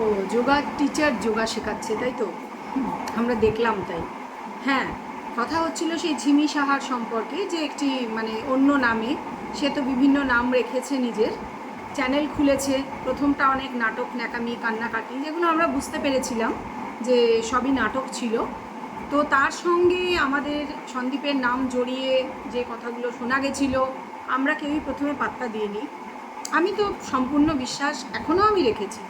ও yoga teacher yoga শেখাচ্ছে, তাই তো? আমরা দেখলাম তাই। হ্যাঁ, কথা হচ্ছিল সেই ঝিমি সাহার সম্পর্কে, যে একটি মানে অন্য নামে, সে তো বিভিন্ন নাম রেখেছে, নিজের চ্যানেল খুলেছে। প্রথমটা অনেক নাটক, ন্যাকামি, কান্নাকাটি, যেগুলো আমরা বুঝতে পেরেছিলাম যে সবই নাটক ছিল। তো তার সঙ্গে আমাদের সন্দীপের নাম জড়িয়ে যে কথাগুলো শোনা গেছিল, আমরা কেউই প্রথমে পাত্তা দিইনি। আমি তো সম্পূর্ণ বিশ্বাস এখনও আমি রেখেছি।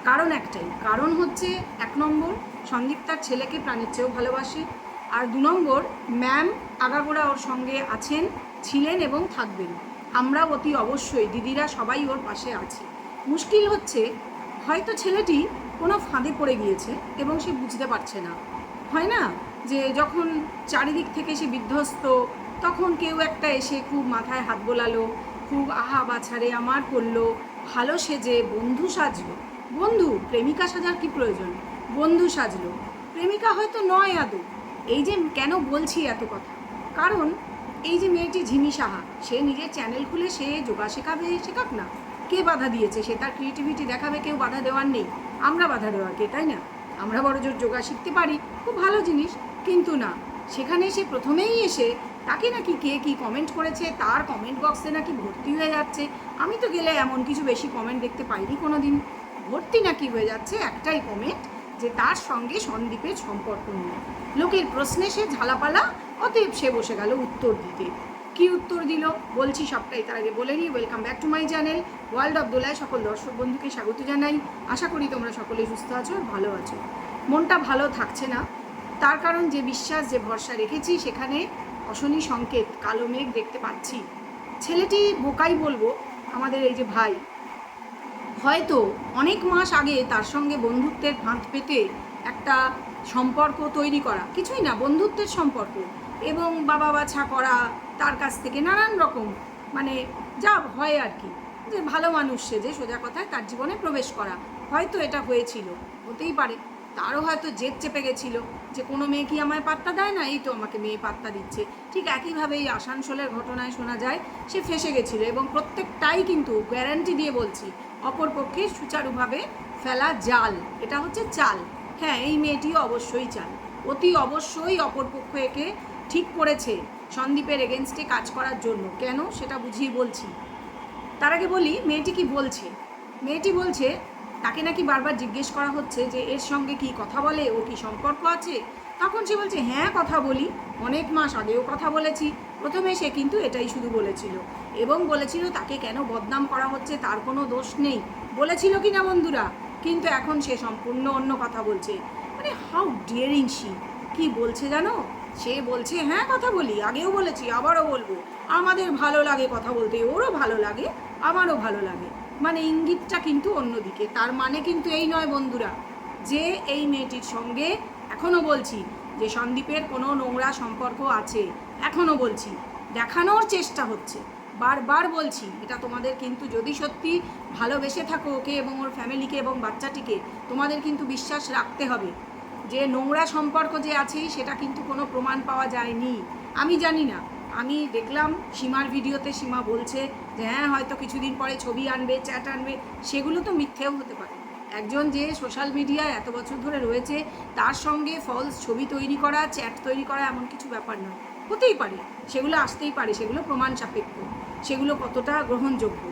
কারণ একটাই, কারণ হচ্ছে 1 নম্বর, সন্দীপ তার ছেলেকে প্রাণের চেয়েও ভালোবাসে। আর 2 নম্বর, ম্যাম আগাগোড়া ওর সঙ্গে আছেন, ছিলেন এবং থাকবেন। আমরা অতি অবশ্যই, দিদিরা সবাই ওর পাশে আছি। মুশকিল হচ্ছে, হয়তো ছেলেটি কোনো ফাঁদে পড়ে গিয়েছে এবং সে বুঝতে পারছে না। হয় না যে যখন চারিদিক থেকে সে বিধ্বস্ত, তখন কেউ একটা এসে খুব মাথায় হাত বোলালো, খুব আহা বাছারে আমার করলো, ভালো সেজে বন্ধু সাজলো। বন্ধু, প্রেমিকা সাজার কি প্রয়োজন? বন্ধু সাজলো, প্রেমিকা হয়তো নয় আদৌ। এই যে কেন বলছি এত কথা, কারণ এই যে মেয়েটি ঝিমি সাহা, সে নিজের চ্যানেল খুলে সে যোগা শেখাবে, শেখাক না। কে বাধা দিয়েছে? সে তার ক্রিয়েটিভিটি দেখাবে, কেউ বাধা দেওয়ার নেই। আমরা বাধা দেওয়ার কে, তাই না? আমরা বড় জোর যোগা শিখতে পারি, খুব ভালো জিনিস, কিন্তু না, সেখানে সে প্রথমেই এসে তাকে নাকি কে কী কমেন্ট করেছে, তার কমেন্ট বক্সে নাকি ভর্তি হয়ে যাচ্ছে। আমি তো গেলে এমন কিছু বেশি কমেন্ট দেখতে পাইনি কোনো দিন। ভর্তি নাকি হয়ে যাচ্ছে একটাই কমেন্ট, যে তার সঙ্গে সন্দীপের সম্পর্ক নেই। লোকের প্রশ্নে সে ঝালাপালা, অতএব সে বসে গেল উত্তর দিতে। কি উত্তর দিল বলছি সবটাই, তার আগে বলে নিই, welcome back to my channel world of দোলায় সকল দর্শক বন্ধুকে স্বাগত জানাই। আশা করি তোমরা সকলেই সুস্থ আছো, ভালো আছো। মনটা ভালো থাকছে না, তার কারণ যে বিশ্বাস, যে ভরসা রেখেছি, সেখানে অশনি সংকেত, কালো মেঘ দেখতে পাচ্ছি। ছেলেটি বোকাই বলবো, আমাদের এই যে ভাই, হয়তো অনেক মাস আগে তার সঙ্গে বন্ধুত্বের ফাঁদ পেতে একটা সম্পর্ক তৈরি করা, কিছুই না, বন্ধুত্বের সম্পর্ক, এবং বাবা বাছা করা, তার কাছ থেকে নানান রকম মানে যা হয় আর কি, যে ভালো মানুষ সেজে সোজা কথায় তার জীবনে প্রবেশ করা, হয়তো এটা হয়েছিল, হতেই পারে। তারও হয়তো জেদ চেপে গেছিলো যে কোনো মেয়ে কি আমায় পাত্তা দেয় না, এই তো আমাকে মেয়ে পাত্তা দিচ্ছে। ঠিক একইভাবে এই আসানসোলের ঘটনায় শোনা যায় সে ফেসে গেছিলো, এবং প্রত্যেকটাই কিন্তু গ্যারান্টি দিয়ে বলছি অপরপক্ষে সুচারুভাবে ফেলা জাল, এটা হচ্ছে চাল। হ্যাঁ, এই মেয়েটিও অবশ্যই চাল, অতি অবশ্যই অপরপক্ষ একে ঠিক করেছে সন্দীপের এগেনস্টে কাজ করার জন্য। কেন সেটা বুঝিয়ে বলছি। তার আগে বলি মেয়েটি কি বলছে। মেয়েটি বলছে তাকে নাকি বারবার জিজ্ঞেস করা হচ্ছে যে এর সঙ্গে কি কথা বলে, ও কি সম্পর্ক আছে। তখন সে বলছে হ্যাঁ কথা বলি, অনেক মাস আগেও কথা বলেছি। প্রথমে সে কিন্তু এটাই শুধু বলেছিল, এবং বলেছিল তাকে কেন বদনাম করা হচ্ছে, তার কোনো দোষ নেই, বলেছিল কি না বন্ধুরা? কিন্তু এখন সে সম্পূর্ণ অন্য কথা বলছে। মানে হাউ ডিয়ারিং শি! কি বলছে জানো? সে বলছে হ্যাঁ কথা বলি, আগেও বলেছি, আবারও বলবো, আমাদের ভালো লাগে কথা বলতে, ওরও ভালো লাগে, আমারও ভালো লাগে। মানে ইঙ্গিতটা কিন্তু অন্যদিকে। তার মানে কিন্তু এই নয় বন্ধুরা যে এই মেয়েটির সঙ্গে, এখনও বলছি, যে সন্দীপের কোনো নোংরা সম্পর্ক আছে। এখনও বলছি, দেখানোর চেষ্টা হচ্ছে, বারবার বলছি, এটা তোমাদের কিন্তু যদি সত্যি ভালোবেসে থাকো ওকে এবং ওর ফ্যামিলিকে এবং বাচ্চাটিকে, তোমাদের কিন্তু বিশ্বাস রাখতে হবে যে নোংরা সম্পর্ক যে আছে সেটা কিন্তু কোনো প্রমাণ পাওয়া যায়নি। আমি জানি না, আমি দেখলাম সীমার ভিডিওতে, সীমা বলছে যে হ্যাঁ হয়তো কিছুদিন পরে ছবি আনবে, চ্যাট আনবে, সেগুলো তো মিথ্যেও হতে পারে। একজন যে সোশ্যাল মিডিয়ায় এত বছর ধরে রয়েছে, তার সঙ্গে ফলস ছবি তৈরি করা, চ্যাট তৈরি করা এমন কিছু ব্যাপার নয়, হতেই পারে, সেগুলো আসতেই পারে, সেগুলো প্রমাণ সাপেক্ষ, সেগুলো কতটা গ্রহণযোগ্য।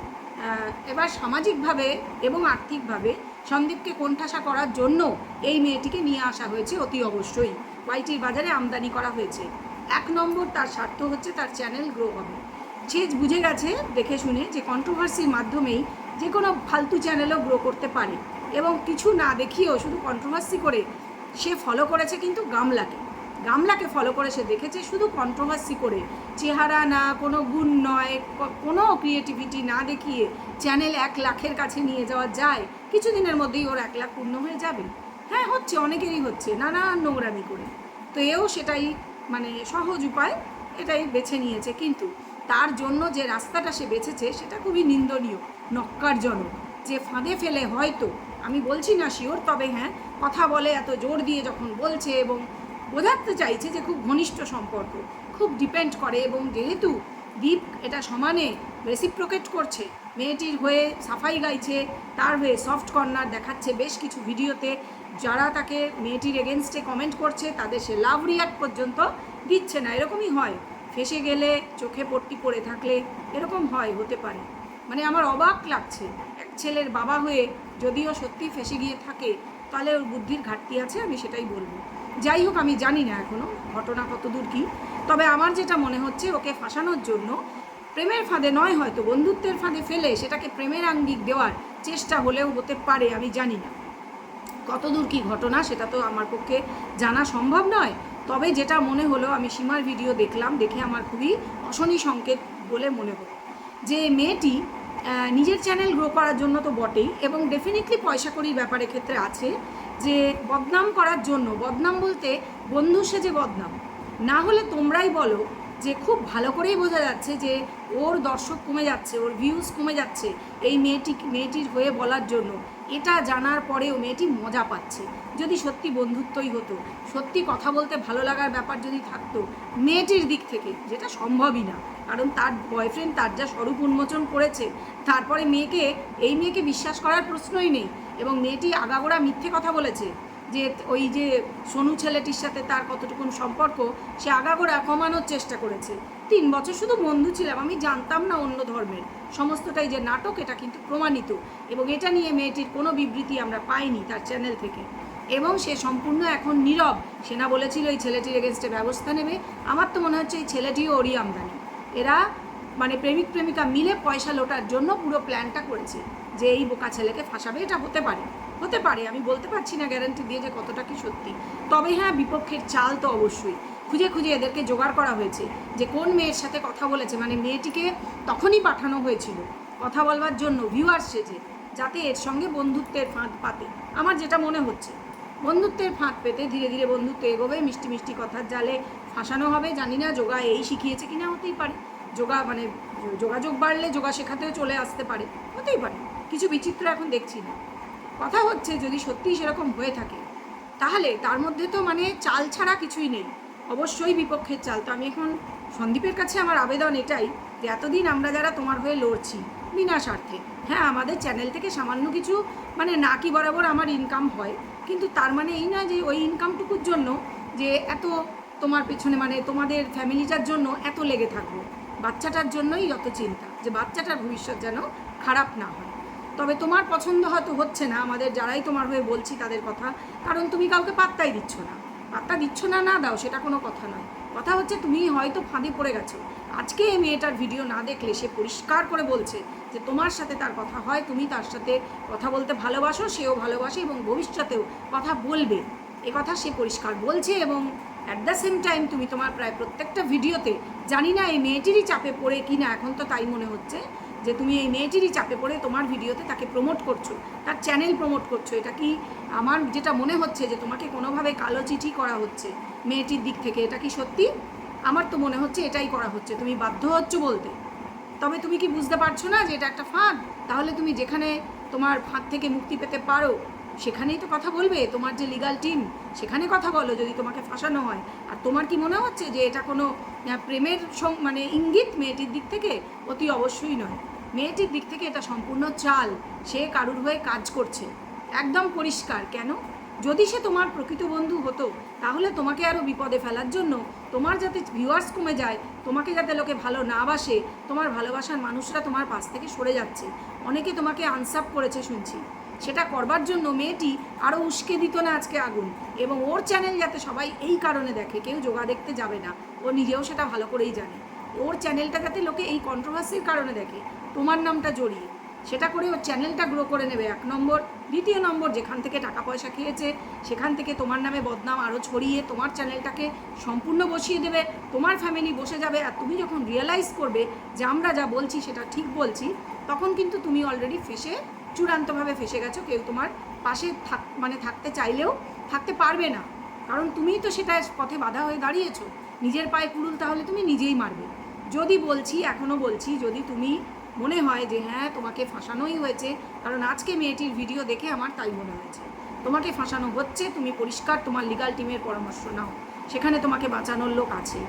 এবার সামাজিকভাবে এবং আর্থিকভাবে সন্দীপকে কোণঠাসা করার জন্য এই মেয়েটিকে নিয়ে আসা হয়েছে, অতি অবশ্যই ওয়াইটির বাজারে আমদানি করা হয়েছে। 1 নম্বর, তার স্বার্থ হচ্ছে তার চ্যানেল গ্রো হবে। সে বুঝে গেছে দেখে শুনে যে কন্ট্রোভার্সির মাধ্যমেই যে কোনো ফালতু চ্যানেলও গ্রো করতে পারে, এবং কিছু না দেখিয়েও শুধু কন্ট্রোভার্সি করে সে ফলো করেছে কিন্তু গামলাকে ফলো করে সে দেখেছে শুধু কন্ট্রোভার্সি করে, চেহারা না, কোনো গুণ নয়, কোনো ক্রিয়েটিভিটি না দেখিয়ে চ্যানেল 1 লাখের কাছে নিয়ে যাওয়া যায়। কিছুদিনের মধ্যেই ওর 1 লাখ পূর্ণ হয়ে যাবে। হ্যাঁ হচ্ছে, অনেকেরই হচ্ছে, নানান নোংরামি করে। তো এও সেটাই মানে সহজ উপায়, এটাই বেছে নিয়েছে, কিন্তু তার জন্য যে রাস্তাটা সে বেছেছে সেটা খুবই নিন্দনীয়, নক্কারজনক। যে ফাঁদে ফেলে হয়তো, আমি বলছি না শিওর, তবে হ্যাঁ কথা বলে এত জোর দিয়ে যখন বলছে এবং বোঝাতে চাইছে যে খুব ঘনিষ্ঠ সম্পর্ক, খুব ডিপেন্ড করে, এবং যেহেতু দীপ এটা সমানে রেসিপ্রোকেট করছে, মেয়েটির হয়ে সাফাই গাইছে, তার হয়ে সফট কর্নার দেখাচ্ছে বেশ কিছু ভিডিওতে। যারা তাকে মেয়েটির এগেনস্টে কমেন্ট করছে তাদের সে লাভ রিয়াক্ট পর্যন্ত দিচ্ছে না। এরকমই হয়, ফেসে গেলে চোখে পট্টি পড়ে থাকলে এরকম হয়, হতে পারে। মানে আমার অবাক লাগছে, এক ছেলের বাবা হয়ে যদিও সত্যি ফেসে গিয়ে থাকে তাহলে ওর বুদ্ধির ঘাটতি আছে, আমি সেটাই বলবো। যাই হোক, আমি জানি না এখনও ঘটনা কতদূর কী, তবে আমার যেটা মনে হচ্ছে ওকে ফাঁসানোর জন্য প্রেমের ফাঁদে নয়, হয়তো বন্ধুত্বের ফাঁদে ফেলে সেটাকে প্রেমের আঙ্গিক দেওয়ার চেষ্টা হলেও হতে পারে। আমি জানি না কতদূর কী ঘটনা, সেটা তো আমার পক্ষে জানা সম্ভব নয়। তবে যেটা মনে হলো, আমি সীমার ভিডিও দেখলাম, দেখে আমার খুবই অশনি সংকেত বলে মনে হলো যে মেয়েটি নিজের চ্যানেল গ্রো করার জন্য তো বটেই, এবং ডেফিনেটলি পয়সা কড়ির ব্যাপারের ক্ষেত্রে আছে, যে বদনাম করার জন্য, বদনাম বলতে বন্ধু সেজে বদনাম না হলে তোমরাই বলো, যে খুব ভালো করেই বোঝা যাচ্ছে যে ওর দর্শক কমে যাচ্ছে, ওর ভিউজ কমে যাচ্ছে এই মেয়েটির হয়ে বলার জন্য। এটা জানার পরেও মেয়েটি মজা পাচ্ছে। যদি সত্যি বন্ধুত্বই হতো, সত্যি কথা বলতে ভালো লাগার ব্যাপার যদি থাকতো মেয়েটির দিক থেকে, যেটা সম্ভবই না, কারণ তার বয়ফ্রেন্ড তার যা স্বরূপ উন্মোচন করেছে, তারপরে এই মেয়েকে বিশ্বাস করার প্রশ্নই নেই। এবং মেয়েটি আগাগোড়া মিথ্যে কথা বলেছে, যে ওই যে সোনু ছেলেটির সাথে তার কতটুকুন সম্পর্ক সে আগাগোড়া কমানোর চেষ্টা করেছে। 3 বছর শুধু বন্ধু ছিলাম, আমি জানতাম না অন্য ধর্মের, সমস্তটাই যে নাটক এটা কিন্তু প্রমাণিত। এবং এটা নিয়ে মেয়েটির কোনো বিবৃতি আমরা পাইনি তার চ্যানেল থেকে, এবং সে সম্পূর্ণ এখন নীরব। সেনা বলেছিল এই ছেলেটির এগেনস্টে ব্যবস্থা নেবে। আমার তো মনে হচ্ছে এই ছেলেটিও ওরই আমদানি। এরা মানে প্রেমিক প্রেমিকা মিলে পয়সা লোটার জন্য পুরো প্ল্যানটা করেছে, যে এই বোকা ছেলেকে ফাঁসাবে। এটা হতে পারে, আমি বলতে পারছি না গ্যারান্টি দিয়ে যে কতটা কি সত্যি। তবে হ্যাঁ, বিপক্ষের চাল তো অবশ্যই খুঁজে খুঁজে এদেরকে জোগাড় করা হয়েছে, যে কোন মেয়ের সাথে কথা বলেছে। মানে মেয়েটিকে তখনই পাঠানো হয়েছিল কথা বলবার জন্য ভিউয়ার্স সেজে, যাতে এর সঙ্গে বন্ধুত্বের ফাঁদ পাতে। আমার যেটা মনে হচ্ছে, বন্ধুত্বের ফাঁদ পেতে ধীরে ধীরে বন্ধুত্ব এগোবে, মিষ্টি মিষ্টি কথার জালে ফাঁসানো হবে। জানি না যোগা এই শিখিয়েছে কিনা, হতেই পারে। যোগা মানে যোগাযোগ বাড়লে যোগা শেখাতেও চলে আসতে পারে, হতেই পারে। কিছু বিচিত্র এখন দেখছি না। কথা হচ্ছে যদি সত্যিই সেরকম হয়ে থাকে, তাহলে তার মধ্যে তো মানে চাল ছাড়া কিছুই নেই, অবশ্যই বিপক্ষের চাল। তো আমি এখন সন্দীপের কাছে আমার আবেদন এটাই, যে এতদিন আমরা যারা তোমার হয়ে লড়ছি বিনা স্বার্থে, হ্যাঁ আমাদের চ্যানেল থেকে সামান্য কিছু মানে নাকি বরাবর আমার ইনকাম হয়, কিন্তু তার মানে এই না যে ওই ইনকামটুকুর জন্য যে এত তোমার পেছনে, মানে তোমাদের ফ্যামিলিটার জন্য এত লেগে থাকবো। বাচ্চাটার জন্যই যত চিন্তা, যে বাচ্চাটার ভবিষ্যৎ যেন খারাপ না হয়। তবে তোমার পছন্দ হয়তো হচ্ছে না আমাদের যারাই তোমার হয়ে বলছি তাদের কথা, কারণ তুমি কাউকে পাত্তাই দিচ্ছ না। পাত্তা দিচ্ছ না, না দাও, সেটা কোনো কথা নয়। কথা হচ্ছে তুমি হয়তো ফাঁদে পড়ে গেছো। আজকে এই মেয়েটার ভিডিও না দেখলে সে পরিষ্কার করে বলছে যে তোমার সাথে তার কথা হয়, তুমি তার সাথে কথা বলতে ভালোবাসো, সেও ভালোবাসে এবং ভবিষ্যতেও কথা বলবে, এ কথা সে পরিষ্কার বলছে। এবং অ্যাট দ্য সেম টাইম তুমি তোমার প্রায় প্রত্যেকটা ভিডিওতে, জানি না এই মেয়েটিরই চাপে পড়ে কি না, এখন তো তাই মনে হচ্ছে যে তুমি এই মেয়েটিরই চাপে পড়ে তোমার ভিডিওতে তাকে প্রমোট করছো, তার চ্যানেল প্রমোট করছো। এটা কি, আমার যেটা মনে হচ্ছে যে তোমাকে কোনোভাবে কালো চিঠি করা হচ্ছে মেয়েটির দিক থেকে। এটা কি সত্যি? আমার তো মনে হচ্ছে এটাই করা হচ্ছে, তুমি বাধ্য হচ্ছ বলতে। তবে তুমি কি বুঝতে পারছো না যে এটা একটা ফাঁদ? তাহলে তুমি যেখানে তোমার ফাঁদ থেকে মুক্তি পেতে পারো সেখানেই তো কথা বলবে, তোমার যে লিগাল টিম সেখানে কথা বলো যদি তোমাকে ফাঁসানো হয়। আর তোমার কি মনে হচ্ছে যে এটা কোনো প্রেমের মানে ইঙ্গিত মেয়েটির দিক থেকে? অতি অবশ্যই নয়। মেয়েটির দিক থেকে এটা সম্পূর্ণ চাল, সে কারুর হয়ে কাজ করছে, একদম পরিষ্কার। কেন? যদি সে তোমার প্রকৃত বন্ধু হতো তাহলে তোমাকে আরও বিপদে ফেলার জন্য, তোমার যাতে ভিউয়ার্স কমে যায়, তোমাকে যাতে লোকে ভালো না বাসে, তোমার ভালোবাসার মানুষরা তোমার পাশ থেকে সরে যাচ্ছে, অনেকে তোমাকে আনসাপ করেছে শুনছি, সেটা করবার জন্য মেয়েটি আরও উস্কে দিত না আজকে আগুন। এবং ওর চ্যানেল যাতে সবাই এই কারণে দেখে, কেউ যোগা দেখতে যাবে না, ও নিজেও সেটা ভালো করেই জানে। ওর চ্যানেলটা যাতে লোকে এই কন্ট্রোভার্সির কারণে দেখে, তোমার নামটা জড়িয়ে, সেটা করে ওর চ্যানেলটা গ্রো করে নেবে 1 নম্বর। দ্বিতীয় নম্বর, যেখান থেকে টাকা পয়সা খেয়েছে সেখান থেকে তোমার নামে বদনাম আরও ছড়িয়ে তোমার চ্যানেলটাকে সম্পূর্ণ বসিয়ে দেবে, তোমার ফ্যামিলি বসে যাবে। আর তুমি যখন রিয়েলাইজ করবে যে আমরা যা বলছি সেটা ঠিক বলছি, তখন কিন্তু তুমি অলরেডি চূড়ান্তভাবে ফেসে গেছো। কেউ তোমার পাশে থাকতে চাইলেও থাকতে পারবে না, কারণ তুমিই তো সেটা পথে বাধা হয়ে দাঁড়িয়েছো। নিজের পায়ে কুড়ুল তাহলে তুমি নিজেই মারবে। যদি বলছি, এখনও বলছি, যদি তুমি মনে হয় যে হ্যাঁ তোমাকে ফাঁসানোই হয়েছে, কারণ আজকে মেয়েটির ভিডিও দেখে আমার তাই মনে হয়েছে তোমাকে ফাঁসানো হচ্ছে, তুমি পরিষ্কার তোমার লিগাল টিমের পরামর্শ নাও, সেখানে তোমাকে বাঁচানোর লোক আছে।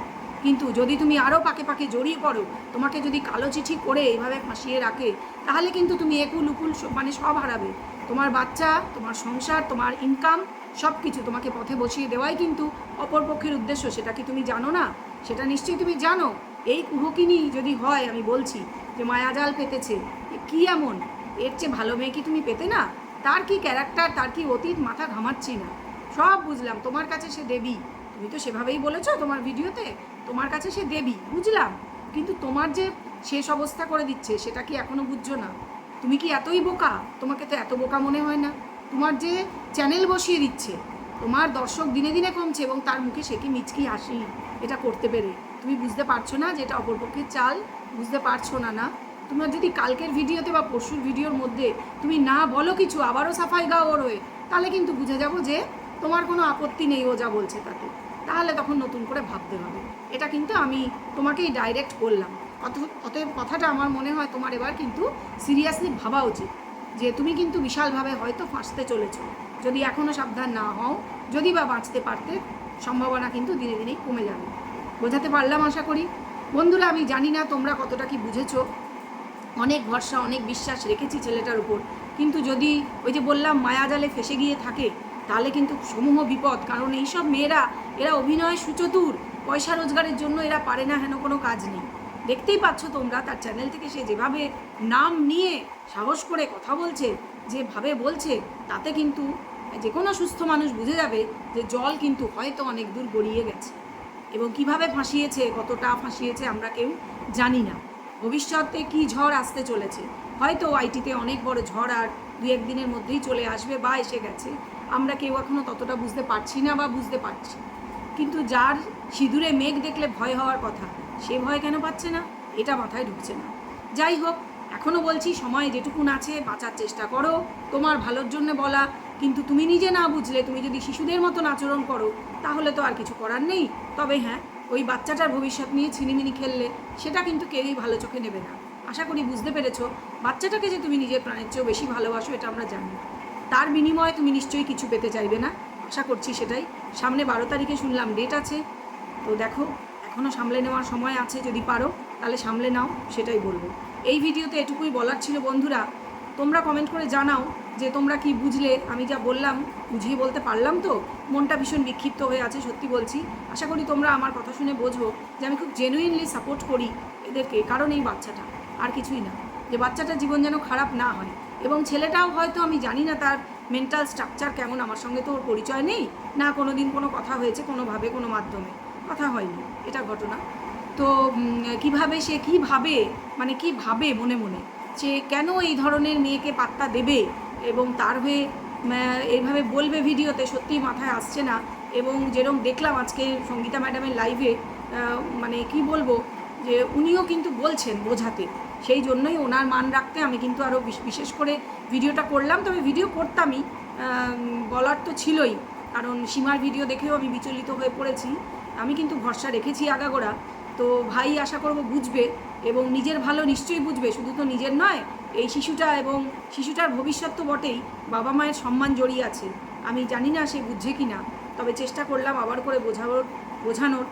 কিন্তু যদি তুমি আরও পাকে পাকে জড়িয়ে পড়ো, তোমাকে যদি কালো চিঠি করে এইভাবে ফাঁসিয়ে রাখে, তাহলে কিন্তু তুমি একুল উকুল মানে সব হারাবে। তোমার বাচ্চা, তোমার সংসার, তোমার ইনকাম, সব কিছু তোমাকে পথে বসিয়ে দেওয়াই কিন্তু অপরপক্ষের উদ্দেশ্য। সেটা কি তুমি জানো না? সেটা নিশ্চয়ই তুমি জানো। এই কুহকিনী যদি হয়, আমি বলছি যে মায়াজাল পেতেছে, কি এমন? এর চেয়ে ভালো মেয়ে কি তুমি পেতে না? তার কি ক্যারেক্টার, তার কি অতীত, মাথা ঘামাচ্ছি না। সব বুঝলাম, তোমার কাছে সে দেবী, তুমি তো সেভাবেই বলেছো তোমার ভিডিওতে, তোমার কাছে সে দেবী, বুঝলাম। কিন্তু তোমার যে শেষ অবস্থা করে দিচ্ছে, সেটা কি এখনো বুঝছো না? তুমি কি এতই বোকা? তোমাকে তো এত বোকা মনে হয় না। তোমার যে চ্যানেল বসিয়ে দিচ্ছে, তোমার দর্শক দিনে দিনে কমছে, এবং তার মুখে সে কি মিচকি হাসি, এটা করতে পেরে তুমি বুঝতে পারছো না যে এটা অপরপক্ষের চাল? বুঝতে পারছো না? না, তোমার যদি কালকের ভিডিওতে বা পরশুর ভিডিওর মধ্যে তুমি না বলো কিছু, আবারও সাফাই গাও ওর হয়ে, তাহলে কিন্তু বুঝে যাবো যে তোমার কোনো আপত্তি নেই ও যা বলছে তাতে। তাহলে তখন নতুন করে ভাবতে হবে। এটা কিন্তু আমি তোমাকেই ডাইরেক্ট বললাম। অতএব কথাটা আমার মনে হয় তোমার এবার কিন্তু সিরিয়াসলি ভাবা উচিত যে তুমি কিন্তু বিশালভাবে হয়তো ফাঁসতে চলেছ, যদি এখনও সাবধান না হও। যদি বা বাঁচতে পারতে, সম্ভাবনা কিন্তু দিনে দিনেই কমে যাবে। বোঝাতে পারলাম আশা করি। বন্ধুরা, আমি জানি না তোমরা কতটা কি বুঝেছো। অনেক ভরসা, অনেক বিশ্বাস রেখেছি ছেলেটার উপর, কিন্তু যদি ওই যে বললাম মায়াজালে ফেসে গিয়ে থাকে, তাহলে কিন্তু সমূহ বিপদ। কারণ এইসব মেয়েরা, এরা অভিনয় সুচতুর, পয়সা রোজগারের জন্য এরা পারে না হেন কোনো কাজ নেই। দেখতেই পাচ্ছ তোমরা, তার চ্যানেল থেকে সে যেভাবে নাম নিয়ে সাহস করে কথা বলছে, যেভাবে বলছে, তাতে কিন্তু যে কোনো সুস্থ মানুষ বুঝে যাবে যে জল কিন্তু হয়তো অনেক দূর গড়িয়ে গেছে। এবং কিভাবে ফাঁসিয়েছে, কতটা ফাঁসিয়েছে আমরা কেউ জানি না। ভবিষ্যতে কি ঝড় আসতে চলেছে, হয়তো আইটিতে অনেক বড় ঝড় আর দু একদিনের মধ্যেই চলে আসবে বা এসে গেছে, আমরা কেউ এখনও ততটা বুঝতে পারছি না বা বুঝতে পারছি। কিন্তু যার সিঁদুরে মেঘ দেখলে ভয় হওয়ার কথা, সে ভয় কেন পাচ্ছে না, এটা মাথায় ঢুকছে না। যাই হোক, এখনও বলছি, সময় যেটুকুন আছে বাঁচার চেষ্টা করো, তোমার ভালোর জন্য বলা। কিন্তু তুমি নিজে না বুঝলে, তুমি যদি শিশুদের মতন আচরণ করো, তাহলে তো আর কিছু করার নেই। তবে হ্যাঁ, ওই বাচ্চাটার ভবিষ্যৎ নিয়ে ছিনিমিনি খেললে সেটা কিন্তু কেউই ভালো চোখে নেবে না। আশা করি বুঝতে পেরেছো। বাচ্চাটাকে যে তুমি নিজের প্রাণের চেয়েও বেশি ভালোবাসো, এটা আমরা জানি। তার বিনিময়ে তুমি নিশ্চয়ই কিছু পেতে চাইবে না, আশা করছি সেটাই। সামনে 12 তারিখে শুনলাম ডেট আছে, তো দেখো এখনও সামলে নেওয়ার সময় আছে। যদি পারো তাহলে সামলে নাও, সেটাই বলবো। এই ভিডিওতে এটুকুই বলার ছিল বন্ধুরা। তোমরা কমেন্ট করে জানাও যে তোমরা কি বুঝলে, আমি যা বললাম বুঝিয়ে বলতে পারলাম তো? মনটা ভীষণ বিক্ষিপ্ত হয়ে আছে, সত্যি বলছি। আশা করি তোমরা আমার কথা শুনে বোঝো যে আমি খুব জেনুইনলি সাপোর্ট করি এদেরকে, কারণ এই বাচ্চাটা, আর কিছুই না, যে বাচ্চাটার জীবন যেন খারাপ না হয়। এবং ছেলেটাও হয়তো, আমি জানি না তার মেন্টাল স্ট্রাকচার কেমন, আমার সঙ্গে তো ওর পরিচয় নেই, না কোনো দিন কোনো কথা হয়েছে কোনোভাবে, কোনো মাধ্যমে কথা হয়নি, এটা ঘটনা। তো কিভাবে সে কী ভাবে, মানে কী ভাবে মনে মনে, সে কেন এই ধরনের মেয়েকে পাত্তা দেবে এবং তার হয়ে এইভাবে বলবে ভিডিওতে, সত্যিই মাথায় আসছে না। এবং যেরকম দেখলাম আজকে সঙ্গীতা ম্যাডামের লাইভে, মানে কি বলবো, যে উনিও কিন্তু বলছেন বোঝাতে, সেই জন্যই ওনার মান রাখতে আমি কিন্তু আরও বিশেষ করে ভিডিওটা করলাম। তবে ভিডিও করতামই, বলার তো ছিলই, কারণ সীমার ভিডিও দেখেও আমি বিচলিত হয়ে পড়েছি। আমি কিন্তু ভরসা রেখেছি আগাগোড়া। তো ভাই আশা করব বুঝবে, এবং নিজের ভালো নিশ্চয়ই বুঝবে, শুধু তো নিজের নয়, এই শিশুটা এবং শিশুটার ভবিষ্যৎ তো বটেই, বাবা মায়ের সম্মান জড়িয়ে আছে। আমি জানি না সে বুঝছে কি না, তবে চেষ্টা করলাম আবার করে বোঝানোর।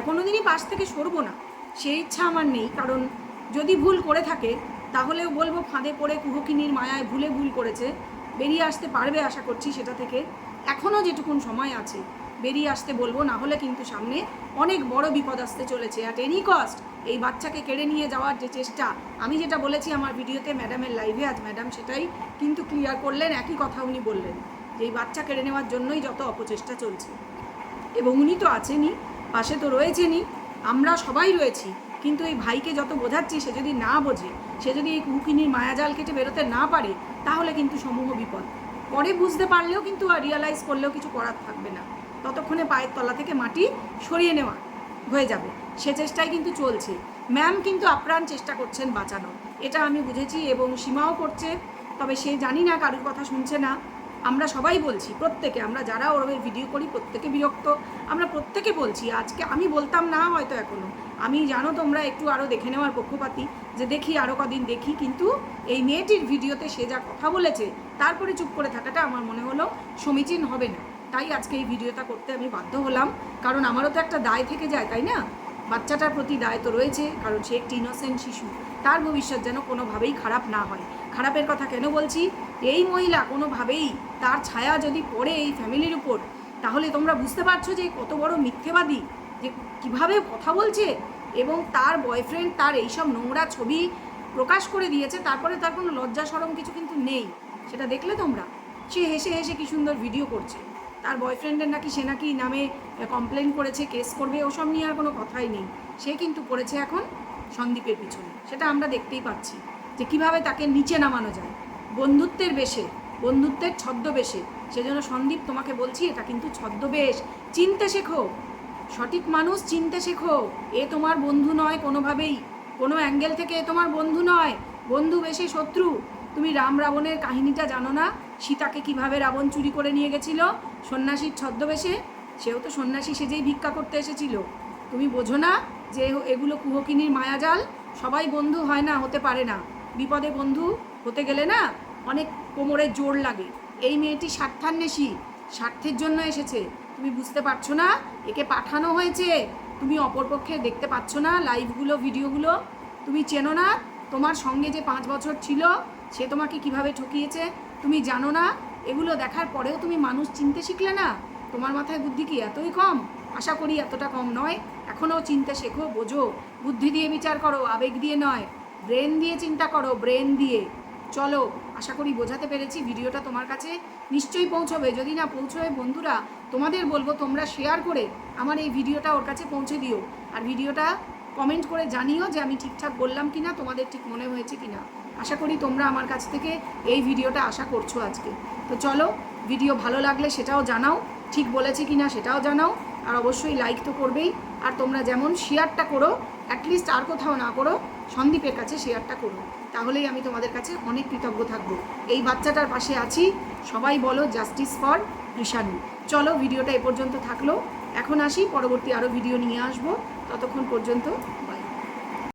কোনো দিনই পাশ থেকে সরবো না, সেই ইচ্ছা আমার নেই। কারণ যদি ভুল করে থাকে, তাহলেও বলবো ফাঁদে পড়ে কুহকিনীর মায়ায় ভুল করেছে, বেরিয়ে আসতে পারবে আশা করছি সেটা থেকে। এখনও যেটুকুন সময় আছে বেরিয়ে আসতে বলবো, না হলে কিন্তু সামনে অনেক বড় বিপদ আসতে চলেছে। অ্যাট এনি কস্ট এই বাচ্চাকে কেড়ে নিয়ে যাওয়ার যে চেষ্টা, আমি যেটা বলেছি আমার ভিডিওতে, ম্যাডামের লাইভে, আজ ম্যাডাম সেটাই কিন্তু ক্লিয়ার করলেন। একই কথা উনি বললেন যে এই বাচ্চা কেড়ে নেওয়ার জন্যই যত অপচেষ্টা চলছে। এবং উনি তো আছেনই, পাশে তো রয়েছেনই, আমরা সবাই রয়েছি। কিন্তু এই ভাইকে যত বোঝাচ্ছি, সে যদি না বোঝে, সে যদি এই কুকিনির মায়াজাল কেটে বেরোতে না পারে, তাহলে কিন্তু সমূহ বিপদ। পরে বুঝতে পারলেও কিন্তু আর রিয়ালাইজ করলেও কিছু করার থাকবে না, ততক্ষণে পায়ের তলা থেকে মাটি সরিয়ে নেওয়া হয়ে যাবে। সে চেষ্টাই কিন্তু চলছে। ম্যাম কিন্তু আপ্রাণ চেষ্টা করছেন বাঁচানোর, এটা আমি বুঝেছি, এবং সীমাও করছে। তবে সে জানি না, কারোর কথা শুনছে না। আমরা সবাই বলছি, প্রত্যেকে, আমরা যারা ওরবে ভিডিও করি প্রত্যেকে বিরক্ত, আমরা প্রত্যেকে বলছি। আজকে আমি বলতাম না হয়তো এখনও, আমি জানো তোমরা একটু আরও দেখে নেওয়ার পক্ষপাতী, যে দেখি আরও কদিন দেখি, কিন্তু এই মেয়েটির ভিডিওতে সে যা কথা বলেছে, তারপরে চুপ করে থাকাটা আমার মনে হলো সমীচীন হবে না। তাই আজকে এই ভিডিওটা করতে আমি বাধ্য হলাম, কারণ আমারও তো একটা দায় থেকে যায়, তাই না? বাচ্চাটার প্রতি দায়িত্ব রয়েছে, কারণ সে একটি ইনোসেন্ট শিশু, তার ভবিষ্যৎ যেন কোনোভাবেই খারাপ না হয়। খারাপের কথা কেন বলছি, এই মহিলা কোনোভাবেই তার ছায়া যদি পড়ে এই ফ্যামিলির উপর, তাহলে তোমরা বুঝতে পারছো যে কত বড় মিথ্যেবাদী, যে কীভাবে কথা বলছে। এবং তার বয়ফ্রেন্ড তার এইসব নোংরা ছবি প্রকাশ করে দিয়েছে, তারপরে তার কোনো লজ্জা শরম কিছু কিন্তু নেই। সেটা দেখলে তোমরা, সে হেসে হেসে কী সুন্দর ভিডিও করছে। তার বয়ফ্রেন্ডের নাকি সে নাকি নামে কমপ্লেন করেছে, কেস করবে, ওসব নিয়ে আর কোনো কথাই নেই। সে কিন্তু পড়েছে এখন সন্দীপের পিছনে, সেটা আমরা দেখতেই পাচ্ছি যে কিভাবে তাকে নিচে নামানো যায় বন্ধুত্বের বেশে, বন্ধুত্বের ছদ্মবেশে। সেজন্য সন্দীপ তোমাকে বলছি, এটা কিন্তু ছদ্মবেশ, চিনতে শেখো, সঠিক মানুষ চিনতে শেখো। এ তোমার বন্ধু নয় কোনোভাবেই, কোনো অ্যাঙ্গেল থেকে এ তোমার বন্ধু নয়, বন্ধু বেশে শত্রু। তুমি রাম রাবণের কাহিনীটা জানো না, সীতাকে কিভাবে রাবণ চুরি করে নিয়ে গেছিল সন্ন্যাসীর ছদ্মবেশে? সেও তো সন্ন্যাসী সেজেই ভিক্ষা করতে এসেছিল। তুমি বোঝো না যে এগুলো কুহকিনীর মায়াজাল? সবাই বন্ধু হয় না, হতে পারে না। বিপদে বন্ধু হতে গেলে না অনেক কোমরে জোর লাগে। এই মেয়েটি স্বার্থান্বেষী, স্বার্থের জন্য এসেছে। তুমি বুঝতে পারছো না? একে পাঠানো হয়েছে, তুমি অপরপক্ষে দেখতে পাচ্ছ না লাইভগুলো, ভিডিওগুলো? তুমি চেনো না তোমার সঙ্গে যে 5 বছর ছিল সে তোমাকে কিভাবে ঠকিয়েছে? তুমি জানো না? এগুলো দেখার পরেও তুমি মানুষ চিনতে শিখলে না? তোমার মাথায় বুদ্ধি কি এতই কম? আশা করি এতটা কম নয়। এখনও চিনতে শেখো, বোঝো, বুদ্ধি দিয়ে বিচার করো, আবেগ দিয়ে নয়, ব্রেন দিয়ে চিন্তা করো, ব্রেন দিয়ে। চলো, আশা করি বোঝাতে পেরেছি। ভিডিওটা তোমার কাছে নিশ্চয়ই পৌঁছবে। যদি না পৌঁছবে বন্ধুরা, তোমাদের বলবো তোমরা শেয়ার করে আমার এই ভিডিওটা ওর কাছে পৌঁছে দিও। আর ভিডিওটা কমেন্ট করে জানিও যে আমি ঠিকঠাক বললাম কি না, তোমাদের ঠিক মনে হয়েছে কি না। আশা করি তোমরা আমার কাছ থেকে এই ভিডিওটা আশা করছো আজকে। তো চলো, ভিডিও ভালো লাগলে সেটাও জানাও, ঠিক বলেছি কি না সেটাও জানাও। আর অবশ্যই লাইক তো করবেই। আর তোমরা যেমন শেয়ারটা করো, অ্যাটলিস্ট আর কোথাও না করো, সন্দীপের কাছে শেয়ারটা করো, তাহলেই আমি তোমাদের কাছে অনেক কৃতজ্ঞ থাকবো। এই বাচ্চাটার পাশে আছি, সবাই বলো জাস্টিস ফর কৃষাণু। চলো, ভিডিওটা এ পর্যন্ত থাকলো। এখন আসি, পরবর্তী আরও ভিডিও নিয়ে আসবো। ততক্ষণ পর্যন্ত বাই।